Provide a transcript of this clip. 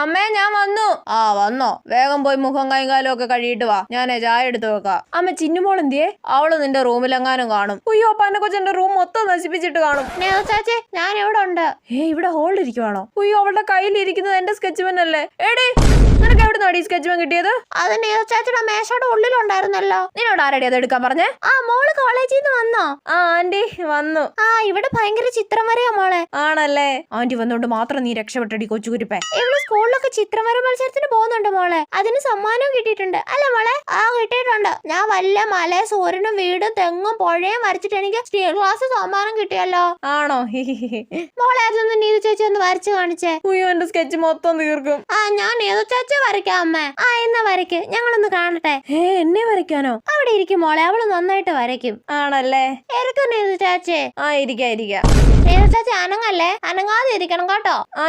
അമ്മേ ഞാൻ വന്നു. ആ വന്നോ? വേഗം പോയി മുഖം കൈകാലും ഒക്കെ കഴിയിട്ട് വാ. ഞാനേ ചായ എടുത്തു വെക്കാം. അമ്മ ചിന്നുമോൾ എന്തിയേ? അവള് നിന്റെ റൂമിലെങ്ങാനും കാണും. അയ്യോ അപ്പൊ എന്നെ കൊച്ചെന്റെ റൂം മൊത്തം നശിപ്പിച്ചിട്ട് കാണും. ചാച്ചേ ഞാൻ ഇവിടെ ഉണ്ട്. ഇവിടെ ഹോളിൽ ഇരിക്കുവാണോ? അയ്യോ അവളുടെ കയ്യിൽ ഇരിക്കുന്നത് എന്റെ സ്കെച്ച് പെൻ അല്ലേ? എടി നിനക്ക് എവിടെ നിന്നാണ് ഈ സ്കെച്ച് പെൻ കിട്ടിയത്? അത് ചാച്ചിയുടെ മേശയുടെ ഉള്ളിലുണ്ടായിരുന്നല്ലോ. നിന്നോട് ആരടി അത് എടുക്കാൻ പറഞ്ഞേ? ആ മോള് കോളേജിൽ നിന്ന് വന്നോ? ആ ആന്റി വന്നു. ആ ഇവിടെ ഭയങ്കര ചിത്രം വരയോ മോളെ? ആണല്ലേ? ആന്റി വന്നോണ്ട് മാത്രം നീ രക്ഷപ്പെട്ടടി കൊച്ചുകുരിപ്പേ. ഇവിടെ സ്കൂളിലൊക്കെ ചിത്രം വര മത്സരത്തിന് പോകുന്നുണ്ട് മോളെ. അതിന് സമ്മാനവും കിട്ടിയിട്ടുണ്ട് അല്ലേ മോളെ? ആ കിട്ടിയിട്ടുണ്ട്. ഞാൻ വല്ല മല സൂര്യനും വീടും തെങ്ങും പുഴയും വരച്ചിട്ട് എനിക്ക് സ്റ്റീൽ ഗ്ലാസ് സമ്മാനം കിട്ടിയല്ലോ. ആണോ? മോളെ അതൊന്ന് നീതു ചേച്ചി ഒന്ന് വരച്ചു കാണിച്ചേ. അയ്യോ എന്റെ സ്കെച്ച് മൊത്തം തീർക്കും. ആ ഞാൻ നീതു ചേച്ചി വരയ്ക്കാം അമ്മേ. ആ എന്നാ വരയ്ക്ക്, ഞങ്ങളൊന്ന് കാണട്ടെ. എന്നെ വരയ്ക്കാനോ? അവിടെ ഇരിക്കും മോളെ, അവള് നന്നായിട്ട് വരയ്ക്കും. ആണല്ലേ? ഇരിക്കും നീതു ചേച്ചി. ആ ഇരിക്കാം. നീതു ചേച്ചി അനങ്ങല്ലേ, അനങ്ങാതെ ഇരിക്കണം കേട്ടോ. ആ